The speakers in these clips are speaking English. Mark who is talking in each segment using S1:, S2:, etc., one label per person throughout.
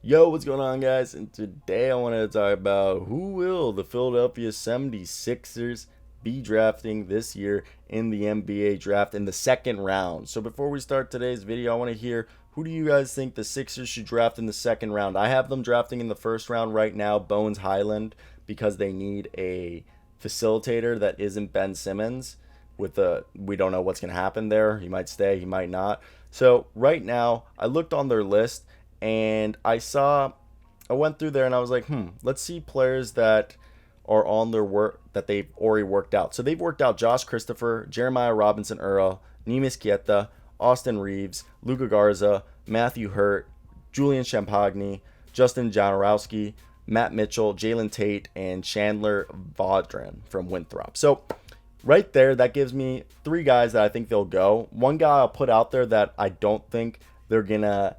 S1: Yo, what's going on, guys? And today I wanted to talk about who will the Philadelphia 76ers be drafting this year in the NBA draft in the second round. So before we start today's video, I want to hear who do you guys think the Sixers should draft in the second round? I have them drafting in the first round right now, Bones Highland, because they need a facilitator that isn't Ben Simmons. We don't know what's going to happen there. He might stay, he might not. So right now, I looked on their list and I went through there and I was like, let's see players that are on their work that they've already worked out. So they've worked out Josh Christopher, Jeremiah Robinson Earl, Neemias Queta, Austin Reeves, Luca Garza, Matthew Hurt, Julian Champagny, Justin Janorowski, Matt Mitchell, Jalen Tate, and Chandler Vaudrin from Winthrop. So right there, that gives me three guys that I think they'll go. One guy I'll put out there that I don't think they're gonna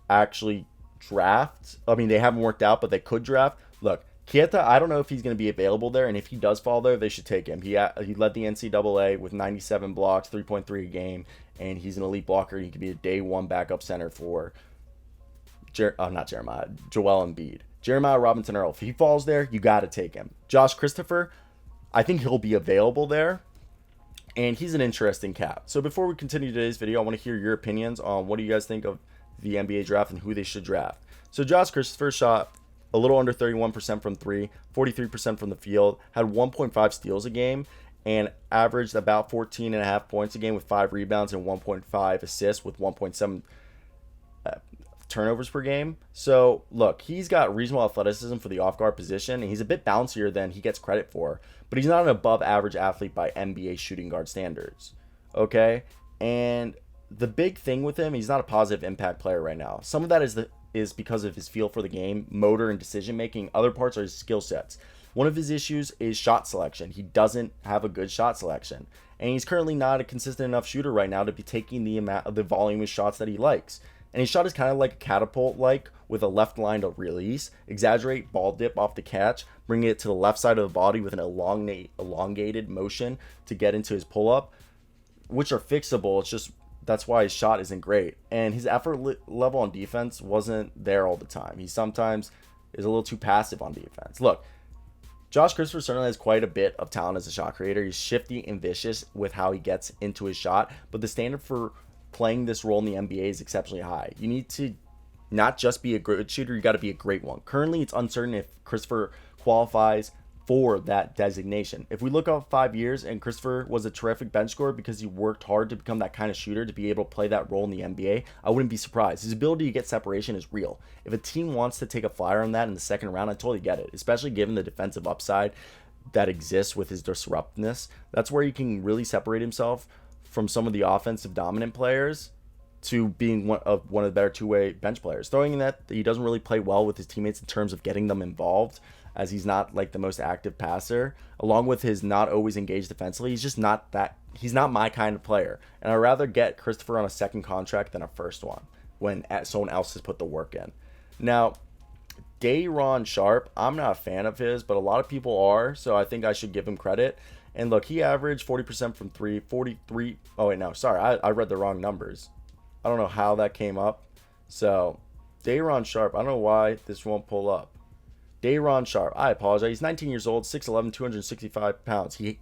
S1: actually draft. I mean, they haven't worked out, but they could draft. Look, Kieta, I don't know if he's going to be available there, and if he does fall there, they should take him. He led the NCAA with 97 blocks, 3.3 a game, and he's an elite blocker. He could be a day one backup center for not Jeremiah, Joel Embiid. Jeremiah Robinson Earl, if he falls there, you got to take him. Josh Christopher, I think he'll be available there, and he's an interesting cap. So before we continue today's video, I want to hear your opinions on what do you guys think of the NBA draft and who they should draft. So Josh Christopher shot a little under 31% from three, 43% from the field, had 1.5 steals a game, and averaged about 14.5 points a game with 5 rebounds and 1.5 assists with 1.7 turnovers per game. So look, he's got reasonable athleticism for the off guard position, and he's a bit bouncier than he gets credit for, but he's not an above average athlete by NBA shooting guard standards. Okay? And the big thing with him, he's not a positive impact player right now. Some of that is because of his feel for the game, motor, and decision making. Other parts are his skill sets. One of his issues is shot selection. He doesn't have a good shot selection, and he's currently not a consistent enough shooter right now to be taking the amount of the volume of shots that he likes. And his shot is kind of like a catapult, like with a left line to release, exaggerate ball dip off the catch, bring it to the left side of the body with an elongated motion to get into his pull up, which are fixable. It's just that's why his shot isn't great. And his effort level on defense wasn't there all the time. He sometimes is a little too passive on defense. Look, Josh Christopher certainly has quite a bit of talent as a shot creator. He's shifty and vicious with how he gets into his shot, but the standard for playing this role in the NBA is exceptionally high. You need to not just be a good shooter, you got to be a great one. Currently, it's uncertain if Christopher qualifies for that designation. If we look up 5 years and Christopher was a terrific bench scorer because he worked hard to become that kind of shooter to be able to play that role in the NBA, I wouldn't be surprised. His ability to get separation is real. If a team wants to take a flyer on that in the second round, I totally get it, especially given the defensive upside that exists with his disruptness. That's where he can really separate himself from some of the offensive dominant players to being one of the better two-way bench players. Throwing in that he doesn't really play well with his teammates in terms of getting them involved, as he's not like the most active passer, along with his not always engaged defensively. He's not my kind of player. And I'd rather get Christopher on a second contract than a first one when someone else has put the work in. Now, Deyron Sharp, I'm not a fan of his, but a lot of people are, so I think I should give him credit. And look, he averaged 40% from three, 43. Oh, wait, no, sorry. I read the wrong numbers. I don't know how that came up. So, Deyron Sharp, I don't know why this won't pull up. Deyron Sharp, I apologize. He's 19 years old, 6'11", 265 pounds. He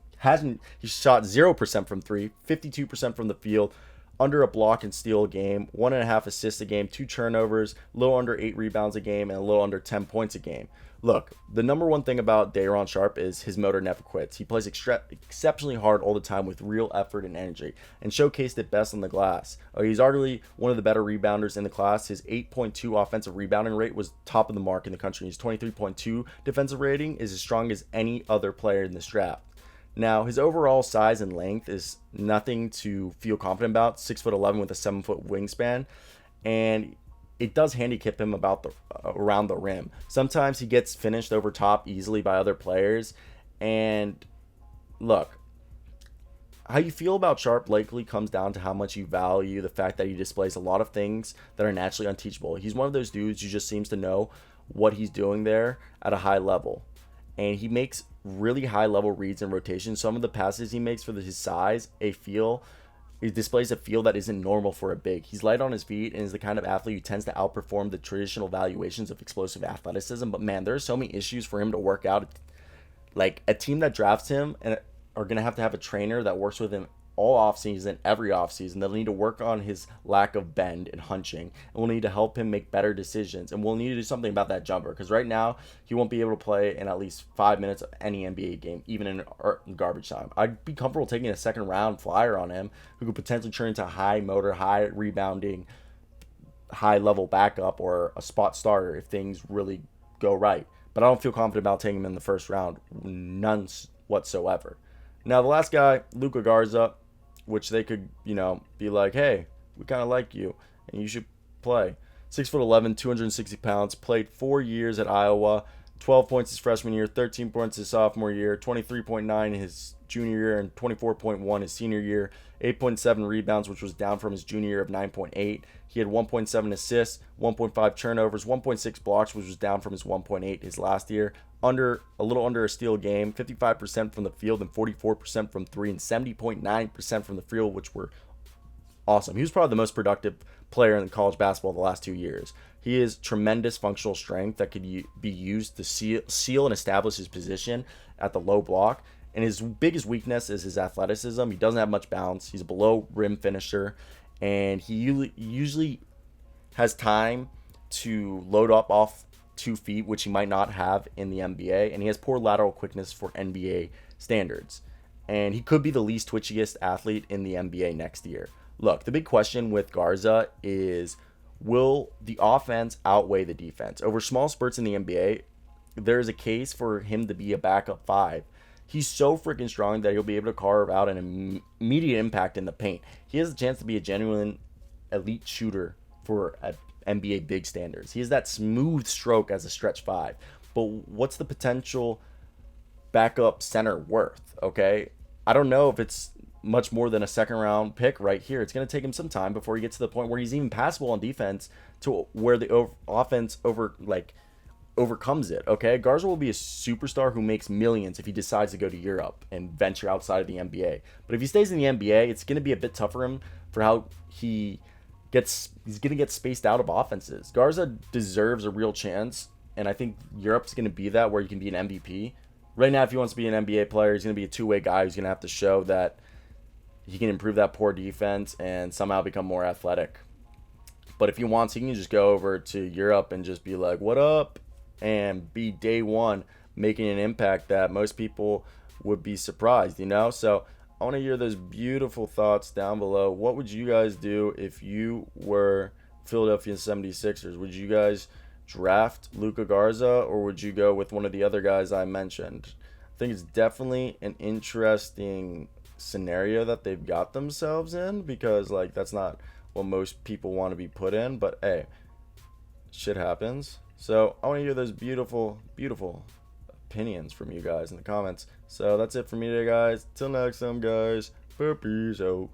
S1: shot 0% from three, 52% from the field, under a block and steal a game, 1.5 assists a game, 2 turnovers, a little under 8 rebounds a game, and a little under 10 points a game. Look, the number one thing about Deyron Sharp is his motor never quits. He plays exceptionally hard all the time with real effort and energy, and showcased it best on the glass. He's arguably one of the better rebounders in the class. His 8.2 offensive rebounding rate was top of the mark in the country. His 23.2 defensive rating is as strong as any other player in this draft. Now, his overall size and length is nothing to feel confident about. 6'11" with a 7-foot wingspan, and it does handicap him around the rim. Sometimes he gets finished over top easily by other players. And look, how you feel about Sharp likely comes down to how much you value the fact that he displays a lot of things that are naturally unteachable. He's one of those dudes who just seems to know what he's doing there at a high level. And he makes really high level reads and rotations. Some of the passes he makes for his size, a feel He displays a feel that isn't normal for a big. He's light on his feet and is the kind of athlete who tends to outperform the traditional valuations of explosive athleticism. But man, there are so many issues for him to work out. Like, a team that drafts him and are going to have a trainer that works with him all offseason, every offseason. They'll need to work on his lack of bend and hunching, and we'll need to help him make better decisions. And we'll need to do something about that jumper, because right now he won't be able to play in at least 5 minutes of any NBA game, even in garbage time. I'd be comfortable taking a second round flyer on him, who could potentially turn into high motor, high rebounding, high level backup, or a spot starter if things really go right. But I don't feel confident about taking him in the first round, none whatsoever. Now, the last guy, Luca Garza, which they could, be like, hey, we kind of like you, and you should play. 6'11", 260 pounds, played 4 years at Iowa, 12 points his freshman year, 13 points his sophomore year, 23.9 his junior year, and 24.1 his senior year, 8.7 rebounds, which was down from his junior year of 9.8. He had 1.7 assists, 1.5 turnovers, 1.6 blocks, which was down from his 1.8 his last year. A little under a steal a game, 55% from the field and 44% from three, and 70.9% from the field, which were awesome. He was probably the most productive player in college basketball the last 2 years. He has tremendous functional strength that could be used to seal and establish his position at the low block. And his biggest weakness is his athleticism. He doesn't have much bounce. He's a below rim finisher, and he usually has time to load up off 2 feet, which he might not have in the NBA, and he has poor lateral quickness for NBA standards. And he could be the least twitchiest athlete in the NBA next year. Look, the big question with Garza is, will the offense outweigh the defense? Over small spurts in the NBA, there's a case for him to be a backup 5. He's so freaking strong that he'll be able to carve out an immediate impact in the paint. He has a chance to be a genuine elite shooter for NBA big standards. He has that smooth stroke as a stretch 5. But what's the potential backup center worth? Okay, I don't know if it's much more than a second round pick right here. It's going to take him some time before he gets to the point where he's even passable on defense, to where the offense overcomes it. Okay, Garza will be a superstar who makes millions if he decides to go to Europe and venture outside of the NBA. But if he stays in the NBA, it's going to be a bit tough for him for how he's going to get spaced out of offenses. Garza deserves a real chance, and I think Europe's going to be that, where you can be an MVP. Right now, if he wants to be an NBA player, he's going to be a two-way guy who's going to have to show that he can improve that poor defense and somehow become more athletic. But if he wants, he can just go over to Europe and just be like, what up? And be day one making an impact that most people would be surprised, So I want to hear those beautiful thoughts down below. What would you guys do if you were Philadelphia 76ers? Would you guys draft Luca Garza, or would you go with one of the other guys I mentioned? I think it's definitely an interesting scenario that they've got themselves in, because that's not what most people want to be put in, but hey, shit happens. So I want to hear those beautiful opinions from you guys in the comments. So that's it for me today, guys. Till next time, guys. Peace out.